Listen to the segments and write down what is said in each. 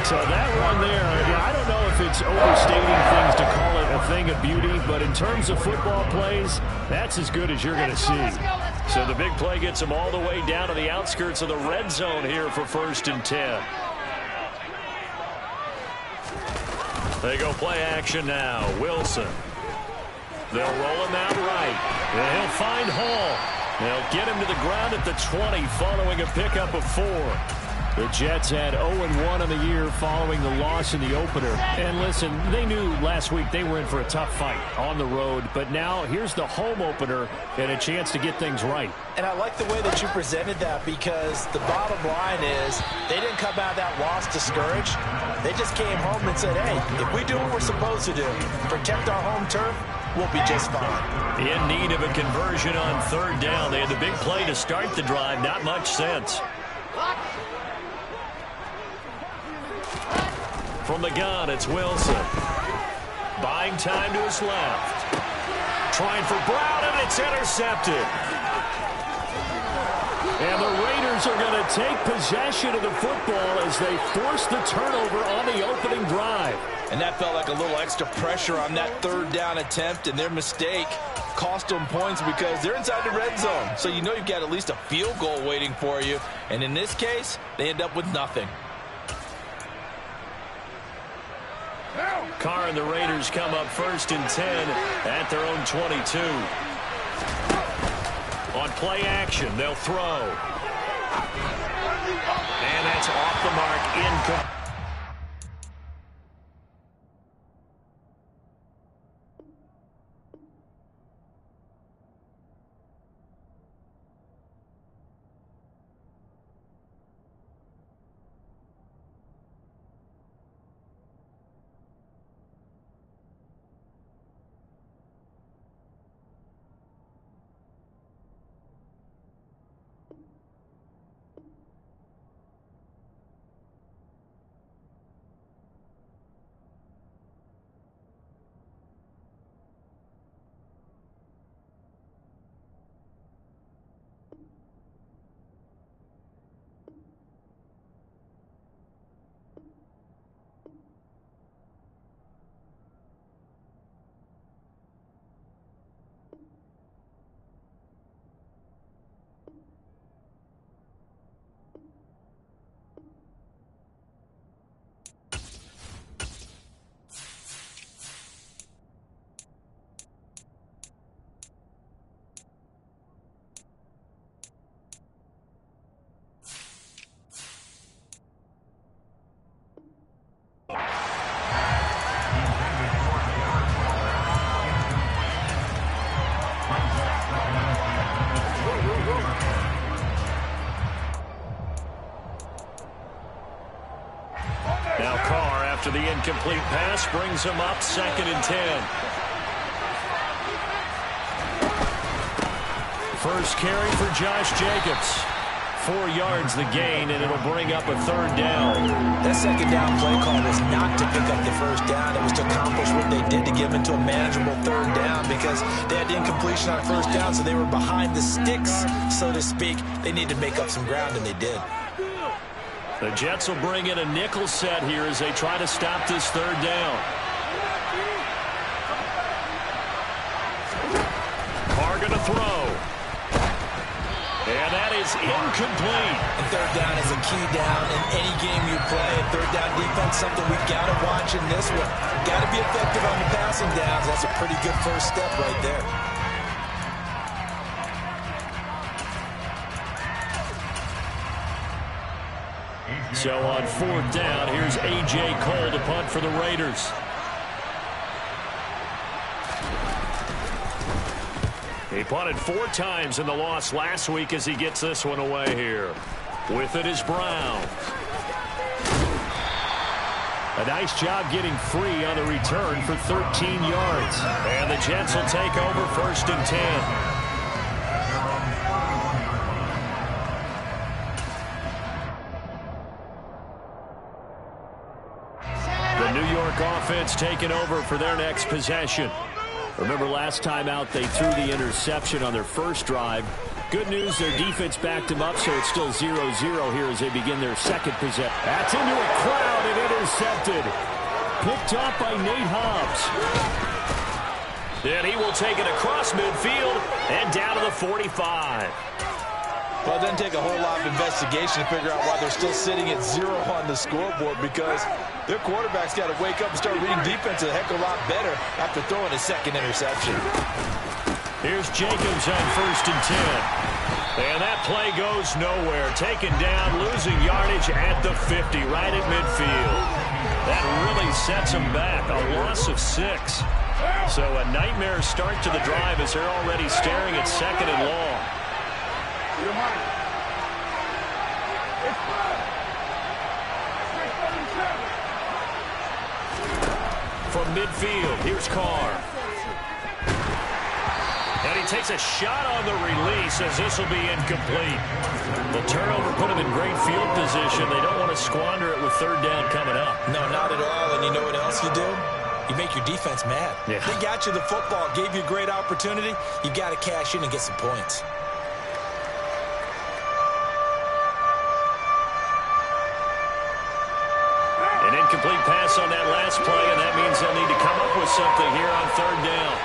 So that one there, I don't know if it's overstating things to call it a thing of beauty, but in terms of football plays, that's as good as you're going to see. So the big play gets them all the way down to the outskirts of the red zone here for 1st and 10. They go play action now. Wilson. They'll roll him out right. And he'll find Hall. They'll get him to the ground at the 20 following a pickup of 4. The Jets had 0-1 on the year following the loss in the opener. And listen, they knew last week they were in for a tough fight on the road. But now here's the home opener and a chance to get things right. And I like the way that you presented that, because the bottom line is they didn't come out of that loss discouraged. They just came home and said, hey, if we do what we're supposed to do, protect our home turf, we'll be just fine. In need of a conversion on 3rd down. They had the big play to start the drive. Not much sense. From the gun, it's Wilson. Buying time to his left. Trying for Brown, and it's intercepted. And the Raiders are going to take possession of the football as they force the turnover on the opening drive. And that felt like a little extra pressure on that 3rd down attempt, and their mistake cost them points because they're inside the red zone. So you know you've got at least a field goal waiting for you. And in this case, they end up with nothing. Carr and the Raiders come up 1st and 10 at their own 22. On play action, they'll throw. And that's off the mark, incomplete. Now Carr, after the incomplete pass, brings him up 2nd and 10. First carry for Josh Jacobs. 4 yards the gain, and it'll bring up a 3rd down. That 2nd down play call was not to pick up the 1st down. It was to accomplish what they did to get them into a manageable 3rd down, because they had the incompletion on 1st down, so they were behind the sticks, so to speak. They needed to make up some ground, and they did. The Jets will bring in a nickel set here as they try to stop this 3rd down. Carr going to throw. And that is incomplete. And 3rd down is a key down in any game you play. 3rd down defense, something we've got to watch in this one. Got to be effective on the passing downs. That's a pretty good first step right there. So on 4th down, here's A.J. Cole to punt for the Raiders. He punted 4 times in the loss last week as he gets this one away here. With it is Brown. A nice job getting free on the return for 13 yards. And the Jets will take over 1st and 10. The New York offense taking over for their next possession. Remember last time out they threw the interception on their first drive. Good news, their defense backed them up, so it's still 0-0 here as they begin their second possession. That's into a crowd and intercepted. Picked off by Nate Hobbs. And he will take it across midfield and down to the 45. Well, it doesn't take a whole lot of investigation to figure out why they're still sitting at 0 on the scoreboard, because their quarterback's got to wake up and start reading defense a heck of a lot better after throwing his second interception. Here's Jacobs on 1st and 10. And that play goes nowhere. Taken down, losing yardage at the 50, right at midfield. That really sets them back. A loss of 6. So a nightmare start to the drive as they're already staring at 2nd and long. From midfield, here's Carr. And he takes a shot on the release as this will be incomplete. The turnover put him in great field position. They don't want to squander it with 3rd down coming up. No, not at all. And you know what else you do? You make your defense mad. Yeah. They got you the football, gave you a great opportunity. You got to cash in and get some points. An incomplete pass on that last play, and that means they'll need to come up with something here on 3rd down.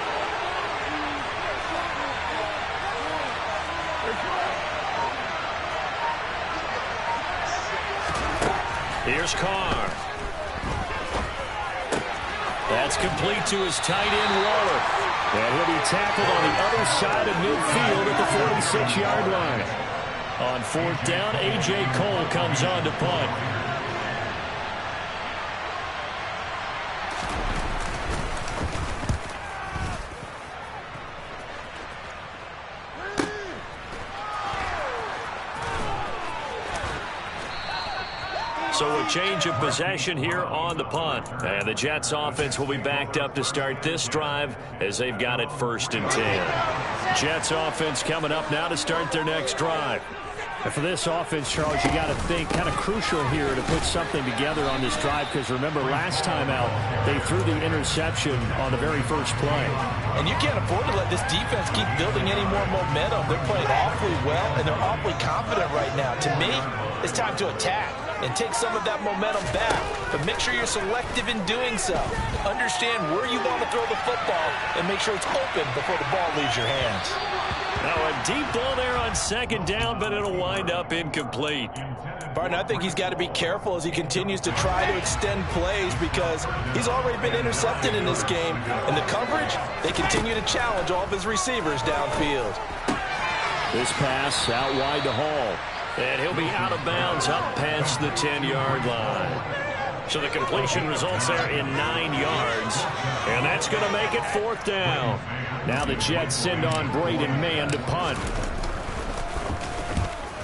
Here's Carr. That's complete to his tight end, Waller. And he'll be tackled on the other side of midfield at the 46-yard line. On 4th down, A.J. Cole comes on to punt. So a change of possession here on the punt. And the Jets offense will be backed up to start this drive as they've got it 1st and 10. Jets offense coming up now to start their next drive. And for this offense, Charles, you got to think kind of crucial here to put something together on this drive, because remember last time out they threw the interception on the very first play. And you can't afford to let this defense keep building any more momentum. They're playing awfully well, and they're awfully confident right now. To me, it's time to attack and take some of that momentum back. But make sure you're selective in doing so. Understand where you want to throw the football and make sure it's open before the ball leaves your hands. Now a deep ball there on 2nd down, but it'll wind up incomplete. Barton, I think he's got to be careful as he continues to try to extend plays, because he's already been intercepted in this game. And the coverage, they continue to challenge all of his receivers downfield. This pass out wide to Hall. And he'll be out of bounds up past the 10-yard line. So the completion results there in 9 yards. And that's going to make it 4th down. Now the Jets send on Braden Mann to punt.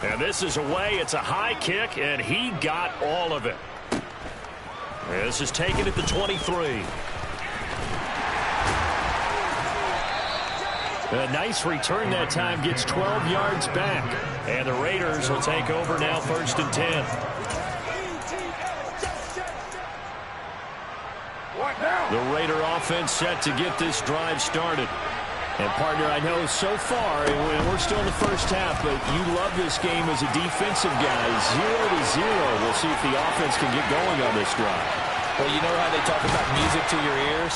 And this is away. It's a high kick, and he got all of it. And this is taken at the 23. A nice return that time, gets 12 yards back. And the Raiders will take over now 1st and 10. The Raider offense set to get this drive started. And, partner, I know so far, and we're still in the first half, but you love this game as a defensive guy. 0-0. We'll see if the offense can get going on this drive. Well, you know how they talk about music to your ears?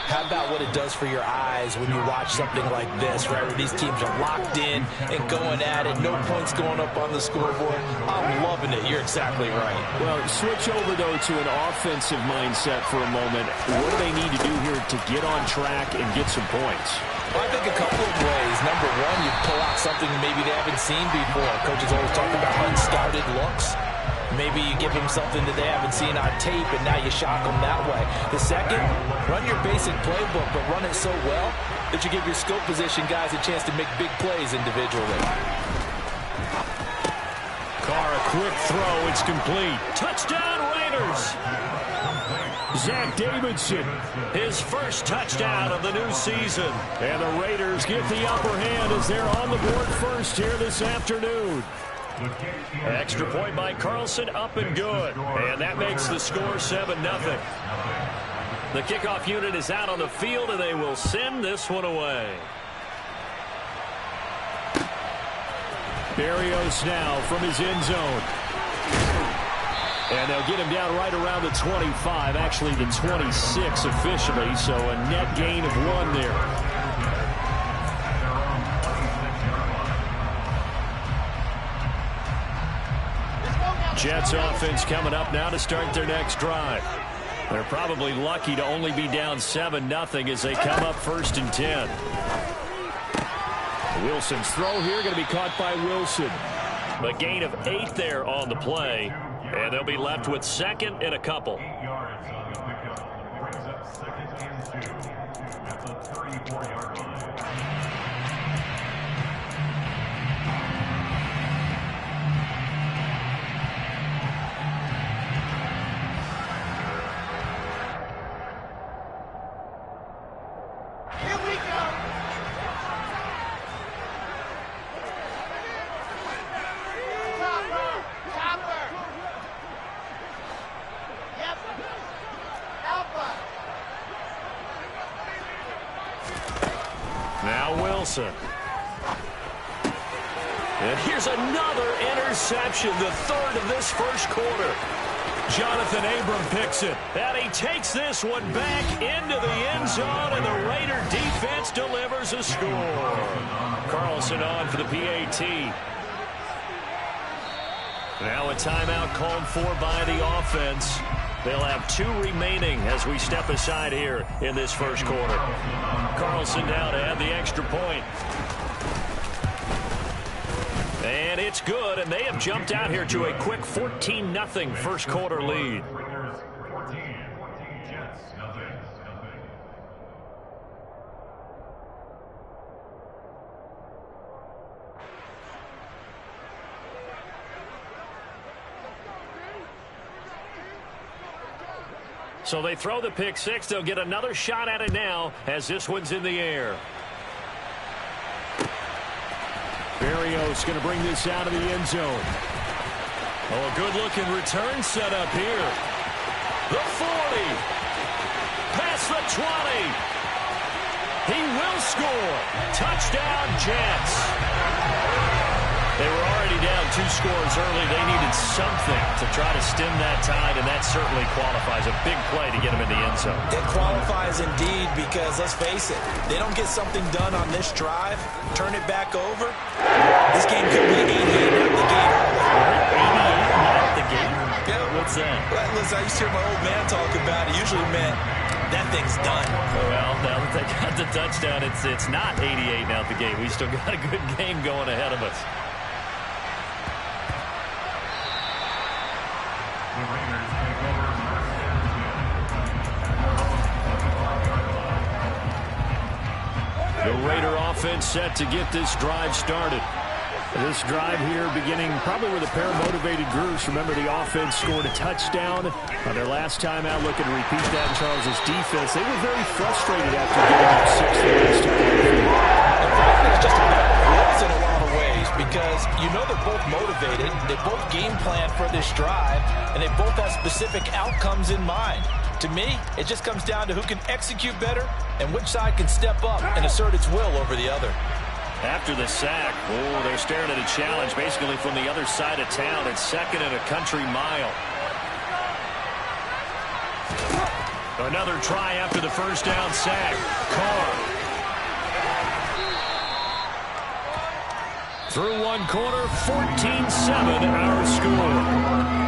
How about what it does for your eyes when you watch something like this, right, where these teams are locked in and going at it, no points going up on the scoreboard? I'm loving it. You're exactly right. Well, switch over, though, to an offensive mindset for a moment. What do they need to do here to get on track and get some points? Well, I think a couple of ways. Number one, you pull out something maybe they haven't seen before. Coaches always talk about unscouted looks. Maybe you give them something that they haven't seen on tape, and now you shock them that way. The second, run your basic playbook, but run it so well that you give your skill position guys a chance to make big plays individually. Carr, a quick throw. It's complete. Touchdown, Raiders! Zach Davidson, his first touchdown of the new season. And the Raiders get the upper hand as they're on the board first here this afternoon. Extra point by Carlson, up and good. And that makes the score 7-0. The kickoff unit is out on the field, and they will send this one away. Berrios now from his end zone. And they'll get him down right around the 25, actually the 26 officially, so a net gain of 1 there. Jets offense coming up now to start their next drive. They're probably lucky to only be down 7-0 as they come up 1st and 10. Wilson's throw here going to be caught by Wilson. A gain of 8 there on the play. And they'll be left with 2nd and a couple. Now Wilson. And here's another interception, the 3rd of this 1st quarter. Jonathan Abram picks it. And he takes this one back into the end zone, and the Raider defense delivers a score. Carlson on for the PAT. Now a timeout called for by the offense. They'll have 2 remaining as we step aside here in this 1st quarter. Carlson now to add the extra point. And it's good, and they have jumped out here to a quick 14-0 1st quarter lead. So they throw the pick 6. They'll get another shot at it now as this one's in the air. Berrios going to bring this out of the end zone. Oh, a good-looking return set up here. The 40. Past the 20. He will score. Touchdown, Jets. They were already down 2 scores early. They needed something to try to stem that tide, and that certainly qualifies. A big play to get them in the end zone. It qualifies indeed because, let's face it, they don't get something done on this drive, turn it back over, this game could be 88 out of the gate. 88 out the gate? Yeah. What's that? Well, listen, I used to hear my old man talk about it. Usually meant that thing's done. Well, now that they got the touchdown, it's not 88 out the gate. We still got a good game going ahead of us. The Raider offense set to get this drive started. This drive here beginning probably with a pair of motivated groups. Remember, the offense scored a touchdown on their last time out, looking to repeat that in Charles's defense. They were very frustrated after giving up 6 the last time. In fact, it's just a matter of wills in a lot of ways because you know they're both motivated. They both game plan for this drive, and they both have specific outcomes in mind. To me, it just comes down to who can execute better and which side can step up and assert its will over the other. After the sack, they're staring at a challenge basically from the other side of town. It's 2nd and a country mile. Another try after the 1st down sack. Carr. Through 1 quarter, 14-7 our score.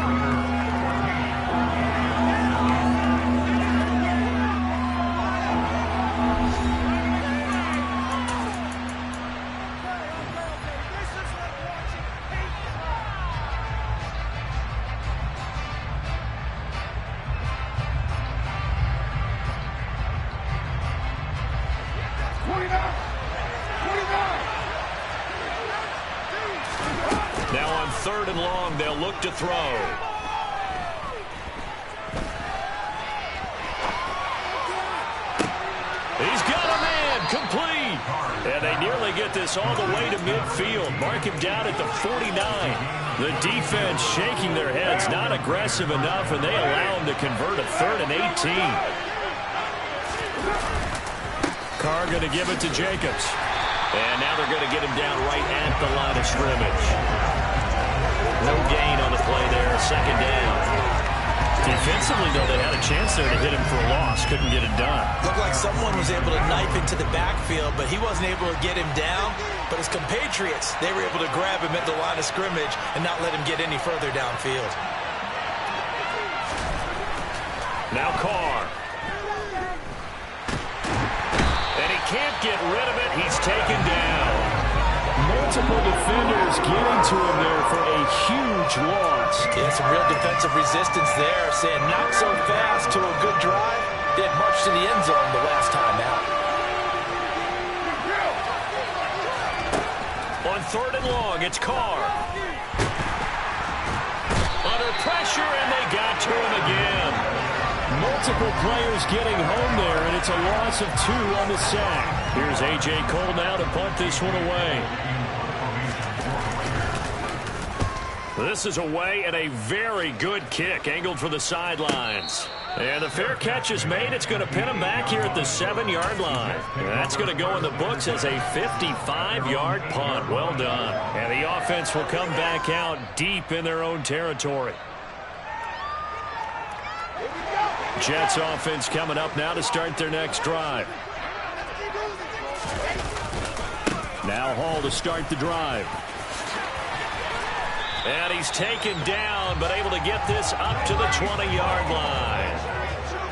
Now on 3rd and long, they'll look to throw. He's got a man, complete. And they nearly get this all the way to midfield. Mark him down at the 49. The defense shaking their heads, not aggressive enough, and they allow him to convert a 3rd and 18. Carr going to give it to Jacobs. And now they're going to get him down right at the line of scrimmage. No gain on the play there, second down. Defensively, though, they had a chance there to hit him for a loss. Couldn't get it done. Looked like someone was able to knife into the backfield, but he wasn't able to get him down. But his compatriots, they were able to grab him at the line of scrimmage and not let him get any further downfield. Now Carr. And he can't get rid of it. He's taken down. Multiple defenders getting to him there for a huge loss. Yeah, some real defensive resistance there, saying not so fast to a good drive. They had marched to the end zone the last time out. On third and long, it's Carr. Under pressure, and they got to him again. Multiple players getting home there, and it's a loss of 2 on the sack. Here's A.J. Cole now to punt this one away. This is away and a very good kick, angled for the sidelines. And the fair catch is made. It's going to pin him back here at the 7-yard line. That's going to go in the books as a 55-yard punt. Well done. And the offense will come back out deep in their own territory. Jets offense coming up now to start their next drive. Now Hall to start the drive. And he's taken down, but able to get this up to the 20-yard line.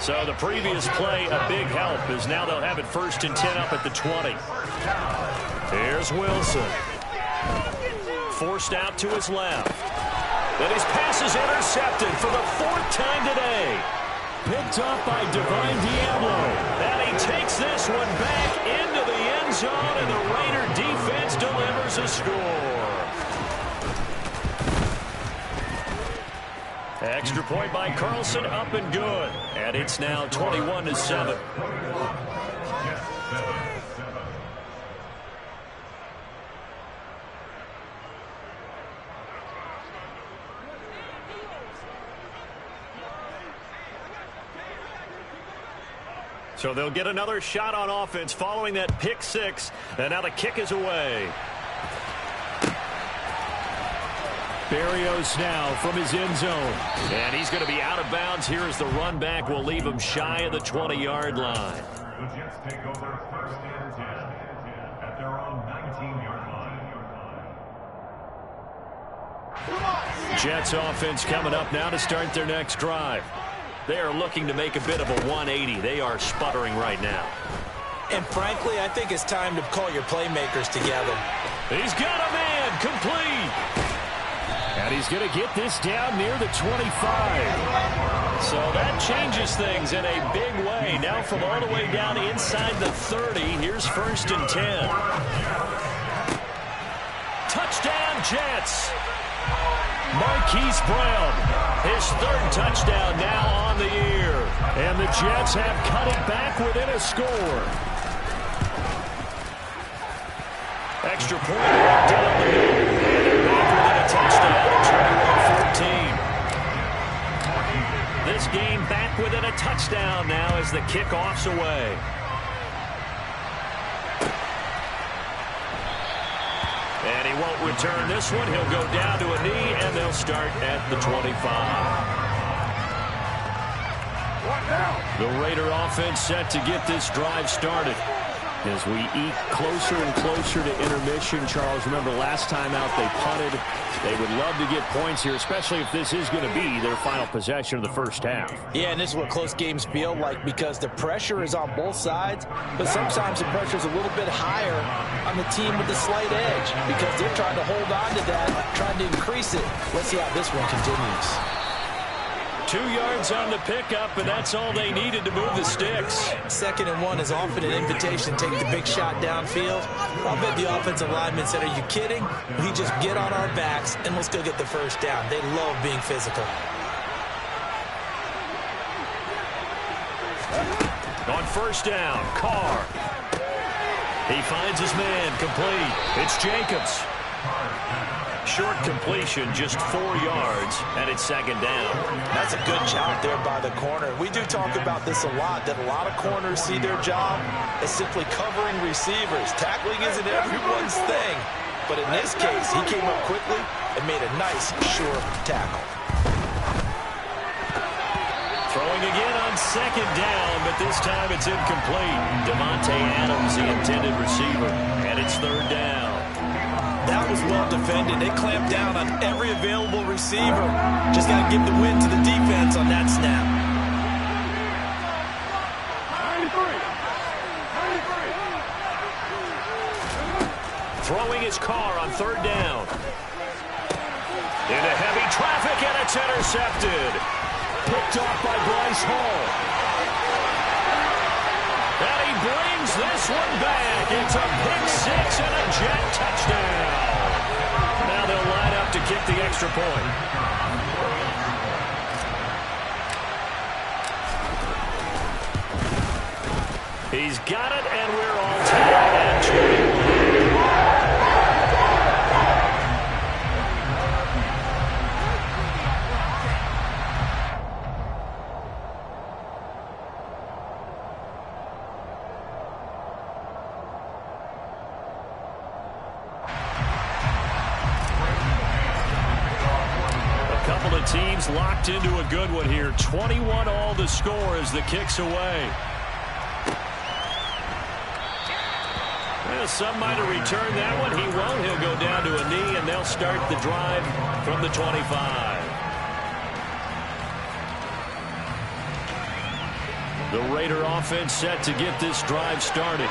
So the previous play, a big help, as now they'll have it 1st and 10 up at the 20. Here's Wilson. Forced out to his left. And his pass is intercepted for the 4th time today. Picked up by Divine Diablo. And he takes this one back into the end zone, and the Raider defense delivers a score. Extra point by Carlson, up and good. And it's now 21-7. So they'll get another shot on offense following that pick 6. And now the kick is away. Berrios now from his end zone. And he's going to be out of bounds here as the run back will leave him shy of the 20-yard line. The Jets take over 1st and 10 at their own 19-yard line. Jets offense coming up now to start their next drive. They are looking to make a bit of a 180. They are sputtering right now. And frankly, I think it's time to call your playmakers together. He's got a man complete. And he's going to get this down near the 25. So that changes things in a big way. Now from all the way down inside the 30, here's 1st and 10. Touchdown, Jets. Marquise Brown, his 3rd touchdown now on the year. And the Jets have cut it back within a score. Extra point right down the middle. And they're back within a touchdown. 21-14. This game back within a touchdown now as the kickoff's away. And he won't return this one. He'll go down to a knee, and they'll start at the 25. The Raider offense set to get this drive started. As we eke closer and closer to intermission, Charles, remember last time out they punted. They would love to get points here, especially if this is going to be their final possession of the first half. Yeah, and this is what close games feel like because the pressure is on both sides, but sometimes the pressure is a little bit higher on the team with the slight edge because they're trying to hold on to that, trying to increase it. Let's see how this one continues. 2 yards on the pickup, and that's all they needed to move the sticks. 2nd and 1 is often an invitation to take the big shot downfield. I'll bet the offensive linemen said, are you kidding? We just get on our backs, and let's go get the first down. They love being physical. On 1st down, Carr. He finds his man complete. It's Jacobs. Short completion, just 4 yards, and it's second down. That's a good job there by the corner. We do talk about this a lot, that a lot of corners see their job as simply covering receivers. Tackling isn't everyone's thing. But in this case, he came up quickly and made a nice, sure tackle. Throwing again on second down, but this time it's incomplete. Davante Adams, the intended receiver, and it's third down. That was well defended. They clamped down on every available receiver. Just got to give the win to the defense on that snap. 93. Throwing his car on third down. Into heavy traffic, and it's intercepted. Picked off by Bryce Hall. And he brings this one back. It's a pick six and a Jet touchdown. Now they'll line up to kick the extra point. He's got it, and we're all tied at 2. Teams locked into a good one here. 21 all the score as the kick's away. Well, some might have returned that one. He won't. He'll go down to a knee, and they'll start the drive from the 25. The Raider offense set to get this drive started.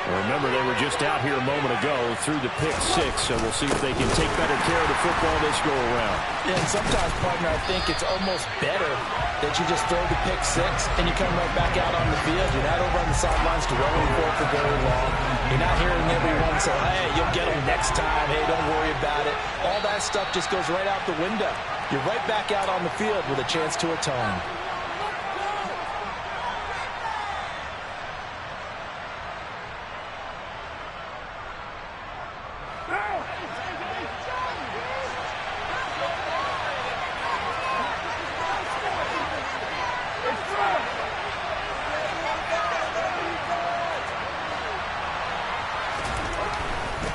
Remember, they were just out here a moment ago through the pick six, so we'll see if they can take better care of the football this go-around. Yeah, and sometimes, partner, I think it's almost better that you just throw the pick six and you come right back out on the field. You're not over on the sidelines dwelling for very long. You're not hearing everyone say, hey, you'll get them next time. Hey, don't worry about it. All that stuff just goes right out the window. You're right back out on the field with a chance to atone.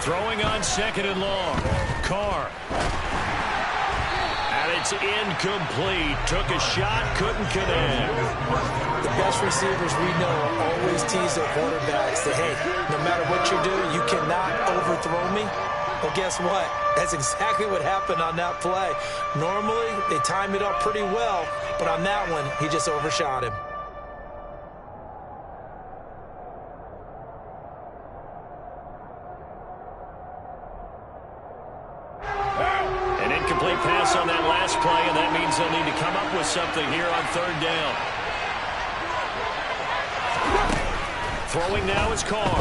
Throwing on second and long. Carr. And it's incomplete. Took a shot, couldn't connect. The best receivers we know always tease their quarterbacks that, hey, no matter what you do, you cannot overthrow me. Well, guess what? That's exactly what happened on that play. Normally, they time it up pretty well, but on that one, he just overshot him. Pass on that last play, and that means they'll need to come up with something here on third down. Throwing now is Carr.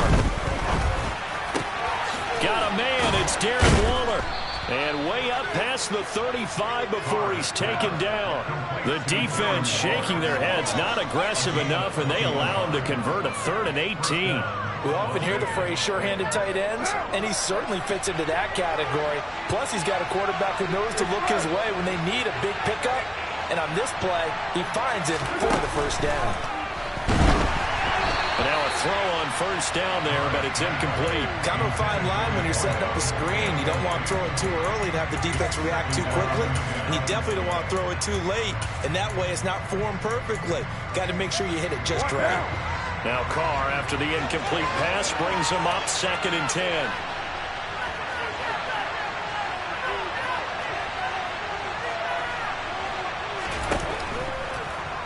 Got a man. It's Darren Waller. And way up past the 35 before he's taken down. The defense shaking their heads, not aggressive enough, and they allow him to convert a 3rd and 18. We often hear the phrase sure-handed tight ends, and he certainly fits into that category. Plus, he's got a quarterback who knows to look his way when they need a big pickup. And on this play, he finds him for the first down. And now a throw on first down there, but it's incomplete. Kind of a fine line when you're setting up a screen. You don't want to throw it too early to have the defense react too quickly. And you definitely don't want to throw it too late. And that way it's not formed perfectly. Got to make sure you hit it just right. Now Carr, after the incomplete pass, brings him up 2nd and 10.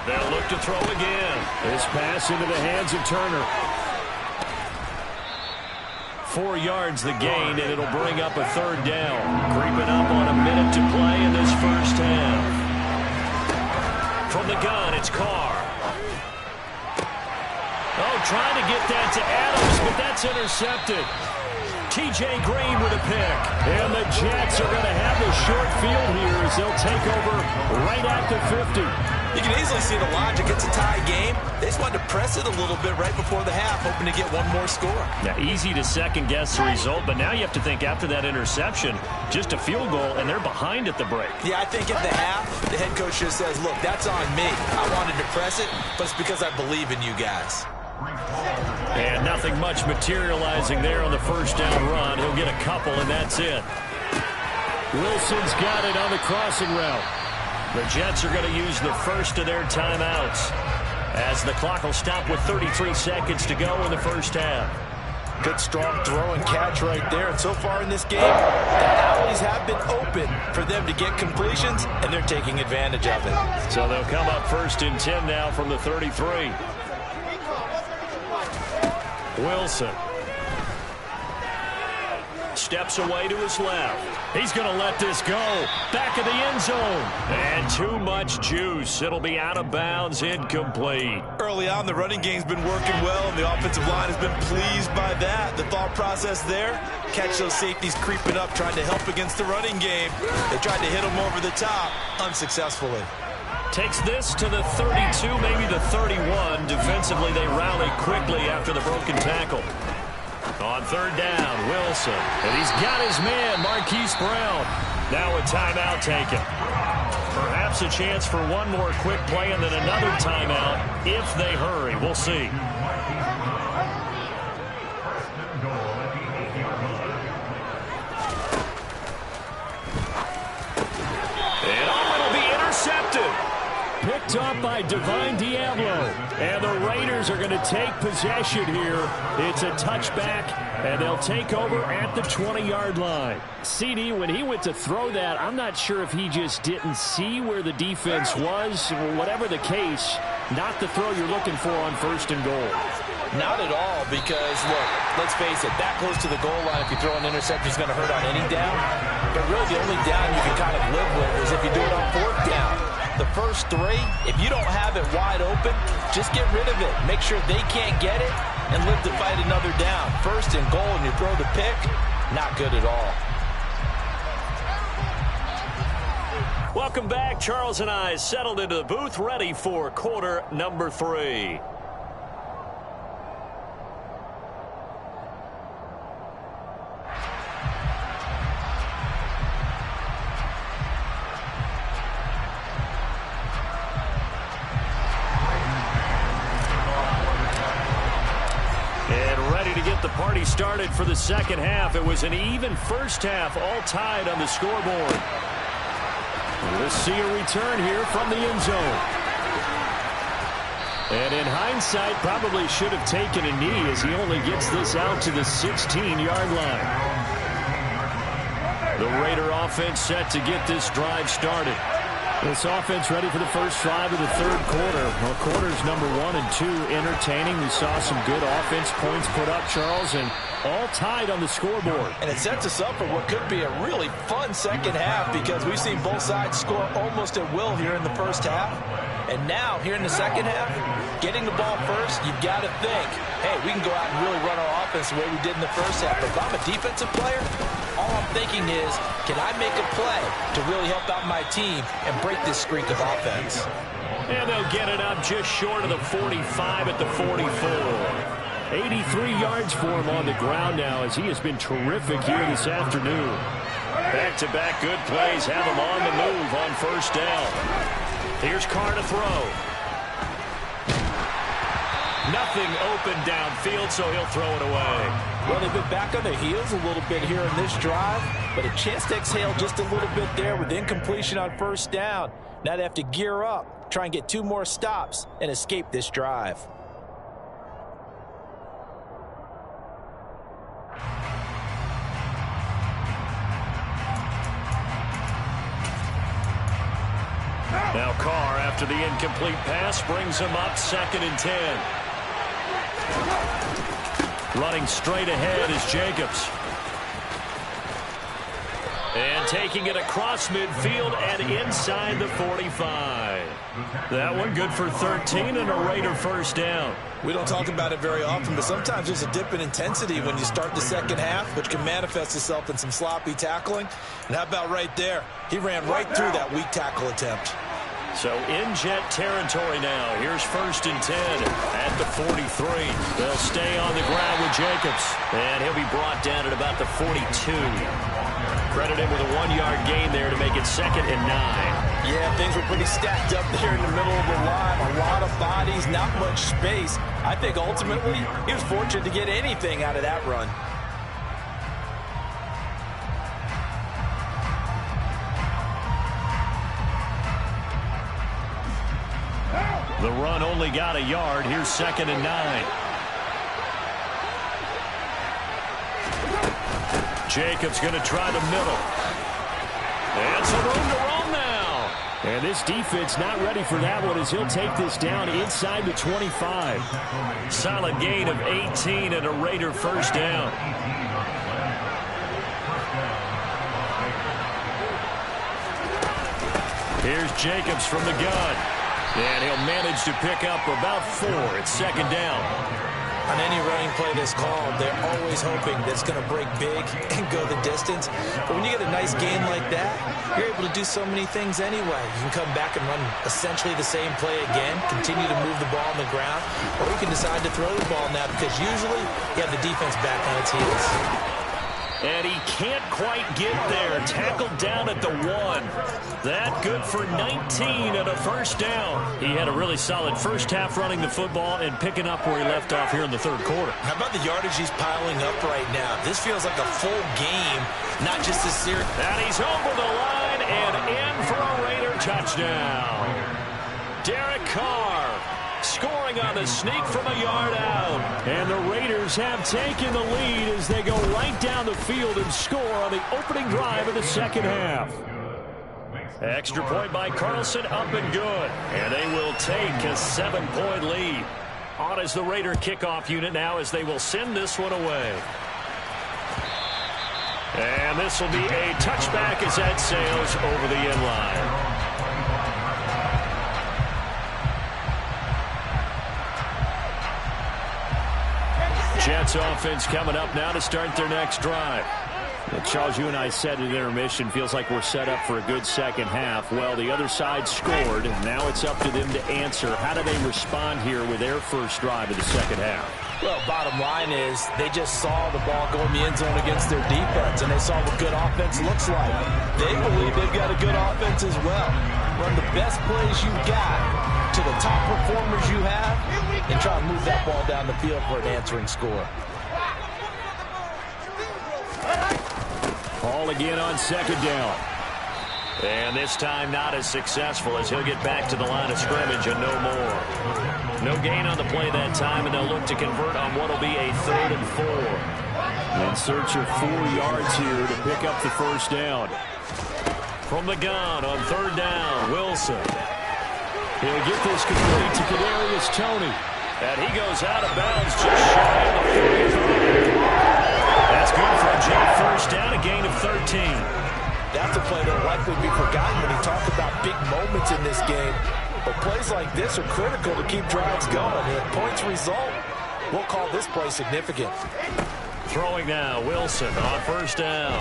They'll look to throw again. This pass into the hands of Turner. 4 yards the gain, and it'll bring up a 3rd down. Creeping up on a minute to play in this first half. From the gun, it's Carr. Oh, trying to get that to Adams, but that's intercepted. T.J. Green with a pick. And the Jets are going to have the short field here as they'll take over right at the 50. You can easily see the logic. It's a tie game. They just wanted to press it a little bit right before the half, hoping to get one more score. Now, easy to second-guess the result, but now you have to think after that interception, just a field goal, and they're behind at the break. Yeah, I think at the half, the head coach just says, look, that's on me. I wanted to press it, but it's because I believe in you guys. And nothing much materializing there on the first down run. He'll get a couple, and that's it. Wilson's got it on the crossing route. The Jets are going to use the first of their timeouts as the clock will stop with 33 seconds to go in the first half. Good strong throw and catch right there. And so far in this game, the alleys have been open for them to get completions, and they're taking advantage of it. So they'll come up 1st and 10 now from the 33. Wilson steps away to his left. He's going to let this go. Back of the end zone. And too much juice. It'll be out of bounds, incomplete. Early on, the running game's been working well, and the offensive line has been pleased by that. The thought process there, catch those safeties creeping up, trying to help against the running game. They tried to hit them over the top, unsuccessfully. Takes this to the 32, maybe the 31. Defensively, they rally quickly after the broken tackle. On 3rd down, Wilson. And he's got his man, Marquise Brown. Now a timeout taken. Perhaps a chance for one more quick play and then another timeout if they hurry. We'll see. And it'll be intercepted. Picked up by Divine Diablo. And the Raiders are going to take possession here. It's a touchback, and they'll take over at the 20-yard line. CD, when he went to throw that, I'm not sure if he just didn't see where the defense was. Whatever the case, not the throw you're looking for on 1st and goal. Not at all, because, look, let's face it, that close to the goal line, if you throw an interception, is going to hurt on any down. But really, the only down you can kind of live with is if you do it on 4th down. The first 3, if you don't have it wide open, just get rid of it. Make sure they can't get it and live to fight another down. 1st and goal, and you throw the pick, not good at all. Welcome back. Charles and I settled into the booth, ready for quarter number 3. The party started for the second half. It was an even first half, all tied on the scoreboard. We'll see a return here from the end zone. And in hindsight, probably should have taken a knee as he only gets this out to the 16-yard line. The Raider offense set to get this drive started. This offense ready for the first drive of the 3rd quarter. Well, quarters number 1 and 2 entertaining. We saw some good offense points put up, Charles, and all tied on the scoreboard. And it sets us up for what could be a really fun second half, because we've seen both sides score almost at will here in the first half. And now, here in the second half, getting the ball first, you've got to think, hey, we can go out and really run our offense the way we did in the first half. But if I'm a defensive player, all I'm thinking is, can I make a play to really help out my team and break this streak of offense? And they'll get it up just short of the 45 at the 44. 83 yards for him on the ground now, as he has been terrific here this afternoon. Back-to-back good plays have him on the move on 1st down. Here's Carr to throw. Nothing open downfield, so he'll throw it away. Well, they've been back on their heels a little bit here in this drive, but a chance to exhale just a little bit there with incompletion on 1st down. Now they have to gear up, try and get 2 more stops, and escape this drive. Now Carr, after the incomplete pass, brings him up 2nd and 10. Running straight ahead is Jacobs. And taking it across midfield and inside the 45. That one good for 13 and a Raider 1st down. We don't talk about it very often, but sometimes there's a dip in intensity when you start the second half, which can manifest itself in some sloppy tackling. And how about right there? He ran right through that weak tackle attempt. So in Jet territory now. Here's 1st and 10 at the 43. They'll stay on the ground with Jacobs. And he'll be brought down at about the 42. Credit him with a 1-yard gain there to make it 2nd and 9. Yeah, things were pretty stacked up there in the middle of the line. A lot of bodies, not much space. I think ultimately he was fortunate to get anything out of that run. The run only got a yard. Here's 2nd and 9. Jacobs going to try the middle. And some room to roam now. And this defense not ready for that one as he'll take this down inside the 25. Solid gain of 18 and a Raider 1st down. Here's Jacobs from the gun. And he'll manage to pick up about 4. It's 2nd down. On any running play that's called, they're always hoping that it's going to break big and go the distance. But when you get a nice gain like that, you're able to do so many things anyway. You can come back and run essentially the same play again, continue to move the ball on the ground, or you can decide to throw the ball now because usually you have the defense back on its heels. And he can't quite get there. Tackled down at the 1. That good for 19 and a 1st down. He had a really solid first half running the football and picking up where he left off here in the 3rd quarter. How about the yardage he's piling up right now? This feels like a full game, not just a series. And he's over the line and in for a Raider touchdown. Derek Carr scoring on the sneak from a yard out. And the Raiders have taken the lead as they go right down the field and score on the opening drive of the 2nd half. Extra point by Carlson, up and good. And they will take a 7-point lead. On is the Raider kickoff unit now as they will send this one away. And this will be a touchback as that sails over the end line. Jets offense coming up now to start their next drive. Well, Charles, you and I said at intermission, feels like we're set up for a good 2nd half. Well, the other side scored, and now it's up to them to answer. How do they respond here with their first drive of the 2nd half? Well, bottom line is they just saw the ball go in the end zone against their defense, and they saw what good offense looks like. They believe they've got a good offense as well. Run the best plays you've got to the top performers you have, and try to move that ball down the field for an answering score. Ball again on 2nd down. And this time not as successful as he'll get back to the line of scrimmage and no more. No gain on the play that time, and they'll look to convert on what will be a 3rd and 4. In search of 4 yards here to pick up the 1st down. From the gun on 3rd down, Wilson. He'll get this complete to Kadarius Toney. And he goes out of bounds just shy of the 45. That's good for a Jet 1st down, a gain of 13. That's a play that will likely be forgotten when you talk about big moments in this game. But plays like this are critical to keep drives going. And if points result, we'll call this play significant. Throwing now, Wilson on 1st down.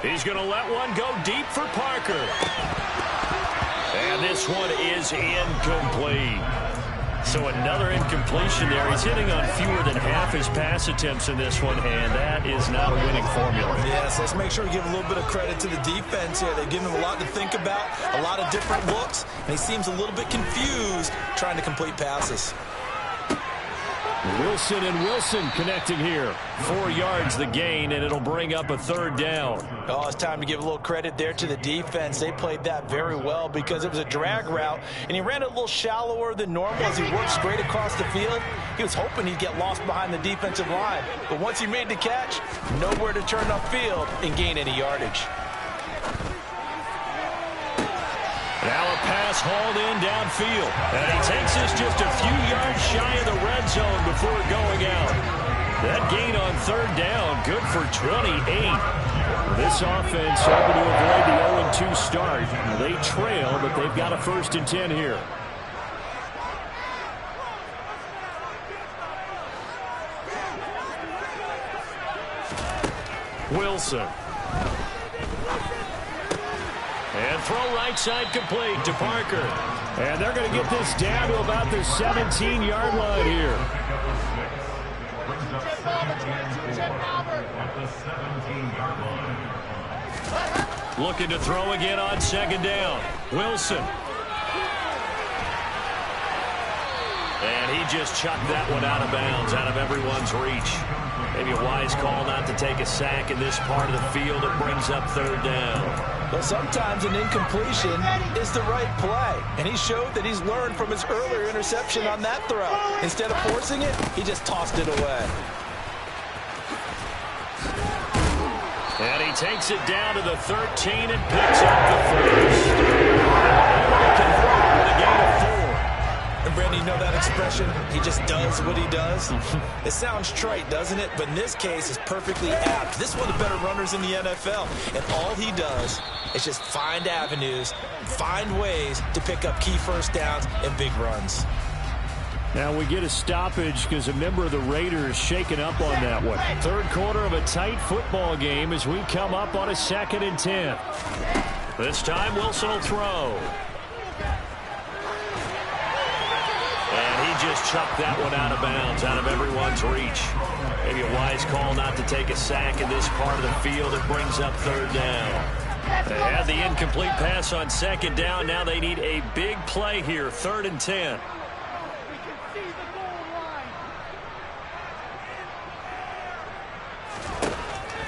He's going to let one go deep for Parker. And this one is incomplete. So another incompletion there. He's hitting on fewer than half his pass attempts in this one, and that is not a winning formula. Yes, let's make sure we give a little bit of credit to the defense here. They've given him a lot to think about, a lot of different looks, and he seems a little bit confused trying to complete passes. Wilson and Wilson connecting here. 4 yards the gain, and it'll bring up a 3rd down. Oh, it's time to give a little credit there to the defense. They played that very well because it was a drag route, and he ran it a little shallower than normal as he worked straight across the field. He was hoping he'd get lost behind the defensive line, but once he made the catch, nowhere to turn upfield and gain any yardage. Now a pass hauled in downfield. And he takes this just a few yards shy of the red zone before going out. That gain on 3rd down, good for 28. This offense hoping to avoid the 0-2 start. They trail, but they've got a 1st and 10 here. Wilson. And And throw right side complete to Parker. And they're going to get this down to about the 17-yard line here. Looking to throw again on second down. Wilson. And he just chucked that one out of bounds, out of everyone's reach. Maybe a wise call not to take a sack in this part of the field. It brings up third down. Well, sometimes an incompletion is the right play. And he showed that he's learned from his earlier interception on that throw. Instead of forcing it, he just tossed it away. And he takes it down to the 13 and picks up the first. Able to convert with a gain of 4. And Brandon, you know that expression? He just does what he does. It sounds trite, doesn't it? But in this case, it's perfectly apt. This is one of the better runners in the NFL. And all he does is just find avenues, find ways to pick up key first downs and big runs. Now we get a stoppage because a member of the Raiders shaken up on that one. Third quarter of a tight football game as we come up on a 2nd and 10. This time Wilson will throw. And he just chucked that one out of bounds, out of everyone's reach. Maybe a wise call not to take a sack in this part of the field. It brings up third down. They had the incomplete pass on second down. Now they need a big play here, 3rd and 10.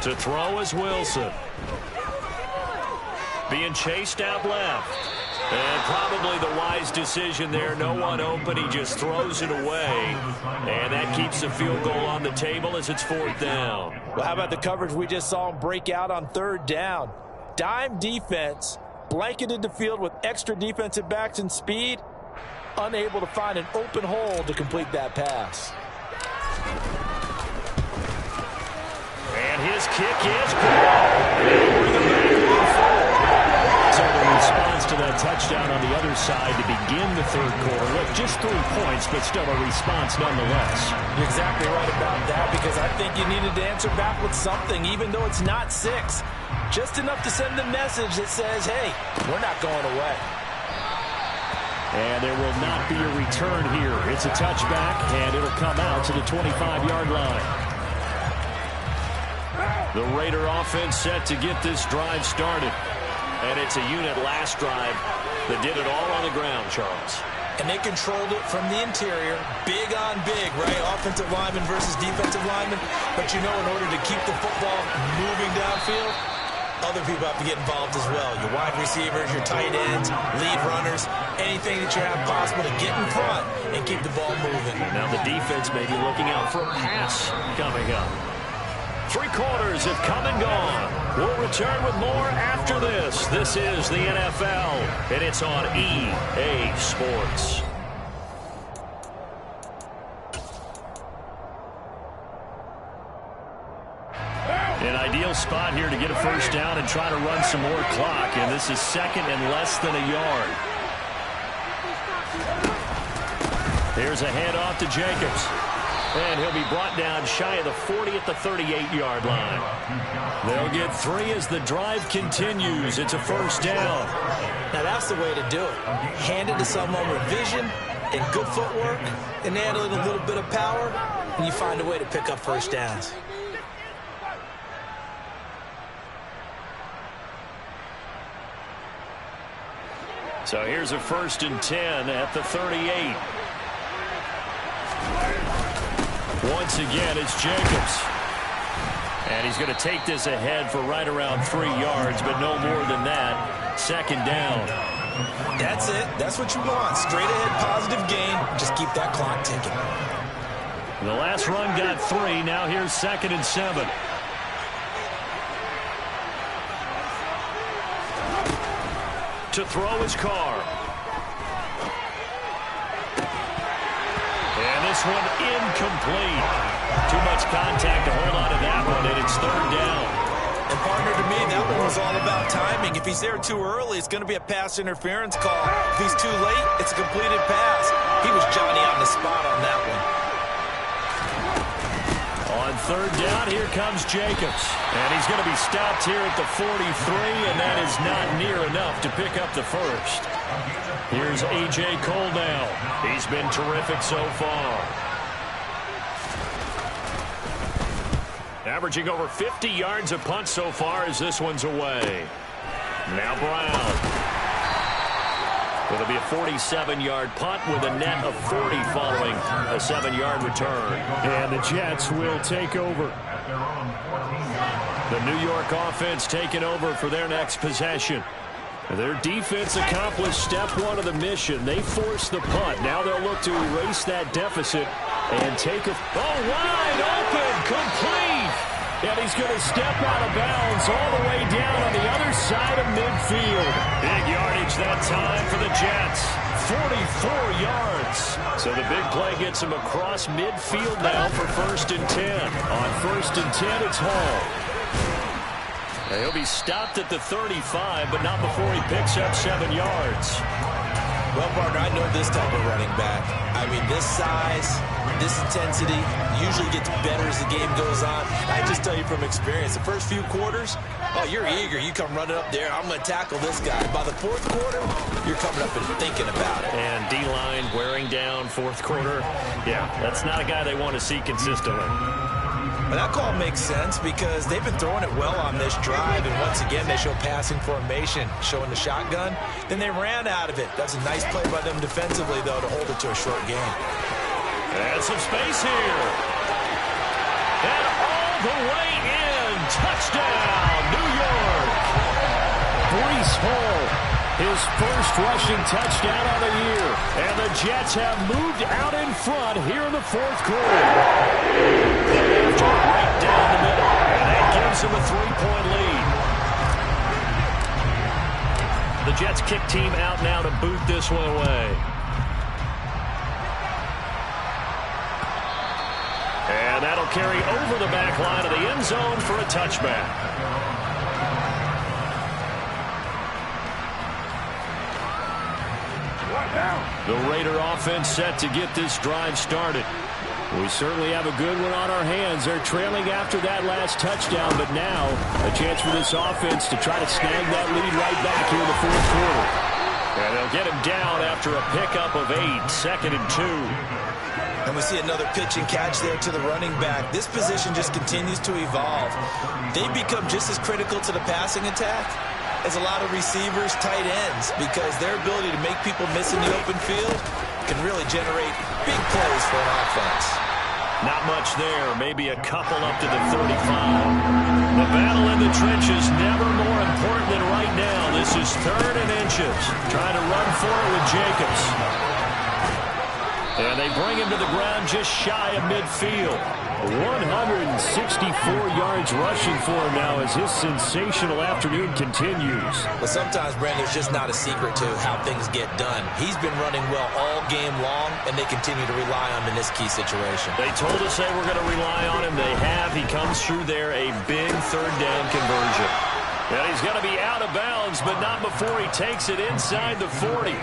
To throw is Wilson. Being chased out left. And probably the wise decision there. No one open. He just throws it away. And that keeps the field goal on the table as it's 4th down. Well, how about the coverage we just saw him break out on 3rd down? Dime defense, blanketed the field with extra defensive backs and speed. Unable to find an open hole to complete that pass. And his kick is good. So the response to that touchdown on the other side to begin the third quarter. Look, just 3 points, but still a response nonetheless. You're exactly right about that, because I think you needed to answer back with something, even though it's not 6. Just enough to send the message that says, hey, we're not going away. And there will not be a return here. It's a touchback, and it'll come out to the 25-yard line. The Raider offense set to get this drive started. And it's a unit last drive that did it all on the ground, Charles. And they controlled it from the interior, big on big, right? Offensive lineman versus defensive lineman. But you know, in order to keep the football moving downfield, other people have to get involved as well. Your wide receivers, your tight ends, lead runners, anything that you have possible to get in front and keep the ball moving. Now the defense may be looking out for a pass coming up. 3 quarters have come and gone. We'll return with more after this. This is the NFL, and it's on EA Sports. An ideal spot here to get a first down and try to run some more clock, and this is 2nd and less than a yard. Here's a handoff to Jacobs. And he'll be brought down shy of the 40 at the 38-yard line. They'll get 3 as the drive continues. It's a first down. Now that's the way to do it. Hand it to someone with vision and good footwork, and add a little bit of power, and you find a way to pick up first downs. So here's a 1st and 10 at the 38. Once again, it's Jacobs. And he's going to take this ahead for right around 3 yards, but no more than that. 2nd down. That's it. That's what you want. Straight ahead, positive gain. Just keep that clock ticking. The last run got 3. Now here's 2nd and 7. To throw his car. And this one incomplete. Too much contact to hold on to that one, and it's 3rd down. And partner, to me, that one was all about timing. If he's there too early, it's going to be a pass interference call. If he's too late, it's a completed pass. He was Johnny on the spot on that one. On third down, here comes Jacobs. And he's going to be stopped here at the 43, and that is not near enough to pick up the first. Here's A.J. Cole now. He's been terrific so far. Averaging over 50 yards a punt so far as this one's away. Now Brown. It'll be a 47-yard punt with a net of 40 following a 7-yard return. And the Jets will take over. The New York offense taking over for their next possession. Their defense accomplished step one of the mission. They forced the punt. Now they'll look to erase that deficit and take a... Oh, wide open, complete. And he's going to step out of bounds all the way down on the other side of midfield. Big yardage that time for the Jets. 44 yards. So the big play gets him across midfield now for 1st and 10. On 1st and 10, it's Hall. He'll be stopped at the 35, but not before he picks up 7 yards. Well, partner, I know this type of running back. I mean, this size, this intensity usually gets better as the game goes on. I just tell you from experience, the first few quarters, oh, you're eager. You come running up there, I'm going to tackle this guy. By the 4th quarter, you're coming up and thinking about it. And D-line wearing down 4th quarter. Yeah, that's not a guy they want to see consistently. But that call makes sense because they've been throwing it well on this drive, and once again they show passing formation, showing the shotgun. Then they ran out of it. That's a nice play by them defensively, though, to hold it to a short game. And some space here. And all the way in. Touchdown, New York. Breece Hall, his first rushing touchdown of the year. And the Jets have moved out in front here in the 4th quarter. Right down the middle. And that gives them a 3-point lead. The Jets kick team out now to boot this one away. And that'll carry over the back line of the end zone for a touchback. The Raider offense set to get this drive started. We certainly have a good one on our hands. They're trailing after that last touchdown, but now a chance for this offense to try to snag that lead right back here in the 4th quarter. And they'll get him down after a pickup of 8, 2nd and 2. And we see another pitch and catch there to the running back. This position just continues to evolve. They become just as critical to the passing attack as a lot of receivers, tight ends, because their ability to make people miss in the open field can really generate big plays for an offense. Not much there. Maybe a couple up to the 35. The battle in the trenches never more important than right now. This is 3rd and inches. Trying to run for it with Jacobs. And they bring him to the ground just shy of midfield. 164 yards rushing for him now as his sensational afternoon continues. But sometimes, Brandon, there's just not a secret to how things get done. He's been running well all game long, and they continue to rely on him in this key situation. They told us they were going to rely on him. They have. He comes through there, a big 3rd down conversion. And he's going to be out of bounds, but not before he takes it inside the 40.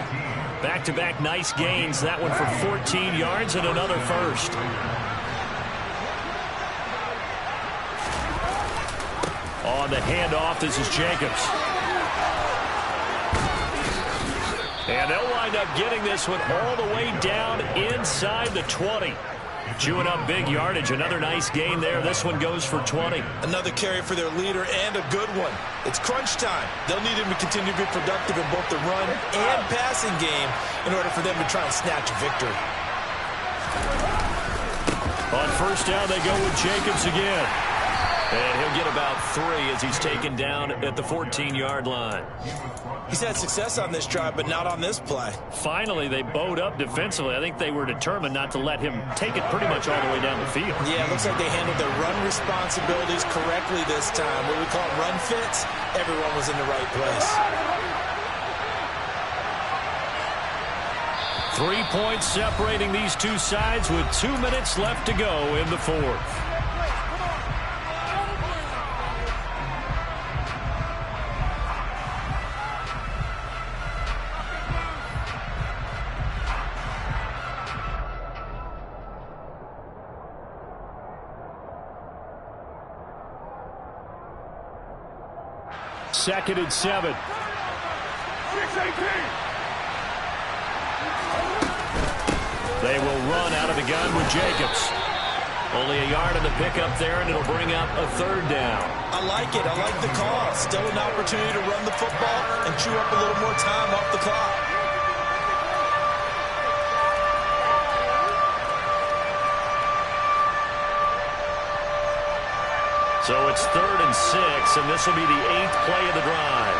Back-to-back nice gains. That one for 14 yards and another first. On the handoff, this is Jacobs. And they'll wind up getting this one all the way down inside the 20. Chewing up big yardage. Another nice gain there. This one goes for 20. Another carry for their leader and a good one. It's crunch time. They'll need him to continue to be productive in both the run and passing game in order for them to try and snatch a victory. On 1st down, they go with Jacobs again. And he'll get about 3 as he's taken down at the 14-yard line. He's had success on this drive, but not on this play. Finally, they bowed up defensively. I think they were determined not to let him take it pretty much all the way down the field. Yeah, it looks like they handled their run responsibilities correctly this time. What we call run fits, everyone was in the right place. 3 points separating these two sides with 2 minutes left to go in the 4th. 2nd and 7. They will run out of the gun with Jacobs. Only a yard on the pickup there, and it'll bring up a 3rd down. I like it. I like the call. Still an opportunity to run the football and chew up a little more time off the clock. So it's 3rd and 6, and this will be the 8th play of the drive.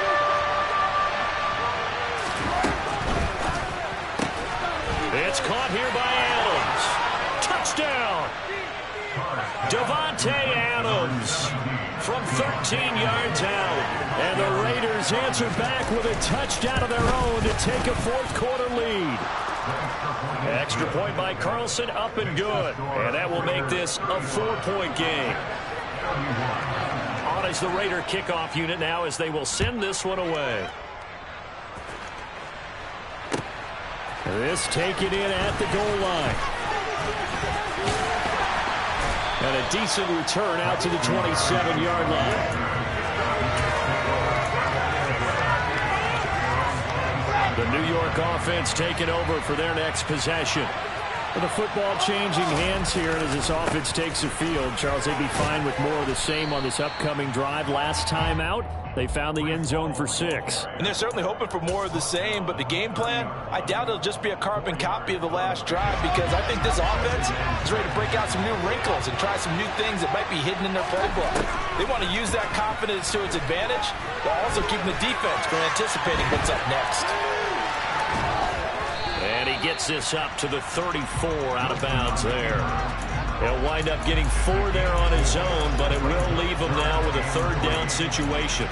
It's caught here by Adams. Touchdown! Davante Adams from 13 yards out. And the Raiders answer back with a touchdown of their own to take a 4th quarter lead. Extra point by Carlson, up and good. And that will make this a 4-point game. On is the Raider kickoff unit now as they will send this one away. This taken in at the goal line. And a decent return out to the 27-yard line. The New York offense taking over for their next possession. With the football changing hands here, and as this offense takes the field, Charles, they'd be fine with more of the same on this upcoming drive. Last time out, they found the end zone for 6. And they're certainly hoping for more of the same, but the game plan, I doubt it'll just be a carbon copy of the last drive, because I think this offense is ready to break out some new wrinkles and try some new things that might be hidden in their playbook. They want to use that confidence to its advantage, while also keeping the defense from anticipating what's up next. And he gets this up to the 34 out of bounds there. He'll wind up getting 4 there on his own, but it will leave him now with a 3rd down situation.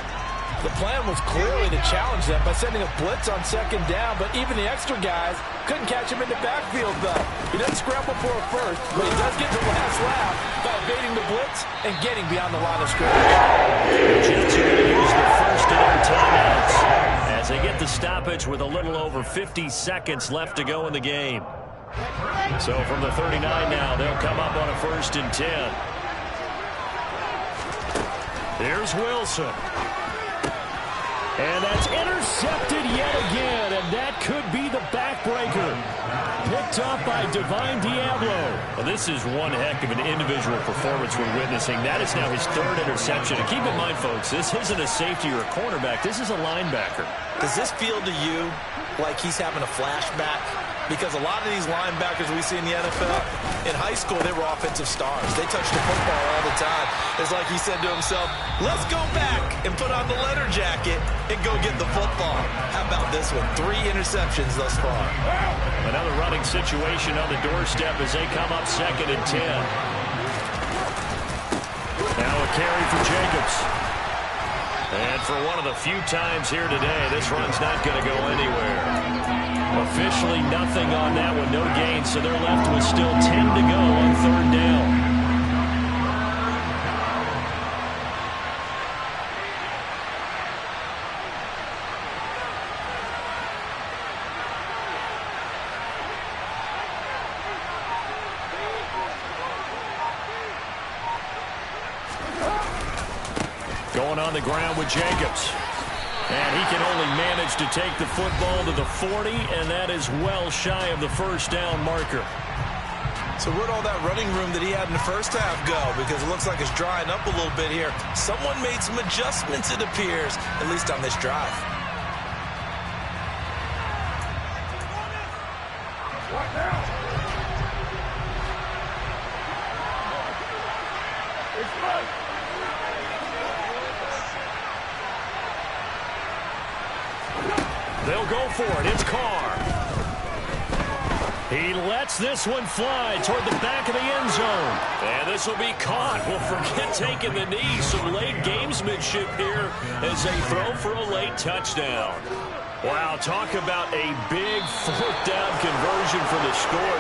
The plan was clearly to challenge them by sending a blitz on 2nd down, but even the extra guys couldn't catch him in the backfield, though. He doesn't scramble for a first, but he does get the last laugh by evading the blitz and getting beyond the line of scrimmage. The Jets are going to use the first of their timeouts as they get the stoppage with a little over 50 seconds left to go in the game. So from the 39 now, they'll come up on a 1st and 10. Here's Wilson. And that's intercepted yet again, and that could be the backbreaker. Picked up by Divine Diablo. Well, this is one heck of an individual performance we're witnessing. That is now his 3rd interception. And keep in mind, folks, this isn't a safety or a cornerback. This is a linebacker. Does this feel to you like he's having a flashback? Because a lot of these linebackers we see in the NFL, in high school, they were offensive stars. They touched the football all the time. It's like he said to himself, let's go back and put on the leather jacket and go get the football. How about this one? 3 interceptions thus far. Another running situation on the doorstep as they come up 2nd and 10. Now a carry for Jacobs. And for one of the few times here today, this run's not going to go anywhere. Officially nothing on that one, no gain, so they're left with still 10 to go on 3rd down. Going on the ground with Jacobs. And he can only manage to take the football to the 40, and that is well shy of the 1st down marker. So where'd all that running room that he had in the first half go? Because it looks like it's drying up a little bit here. Someone made some adjustments, it appears, at least on this drive. They'll go for it. It's Carr. He lets this one fly toward the back of the end zone. And this will be caught. Well, forget taking the knee. Some late gamesmanship here as they throw for a late touchdown. Wow, talk about a big 4th down conversion for the score.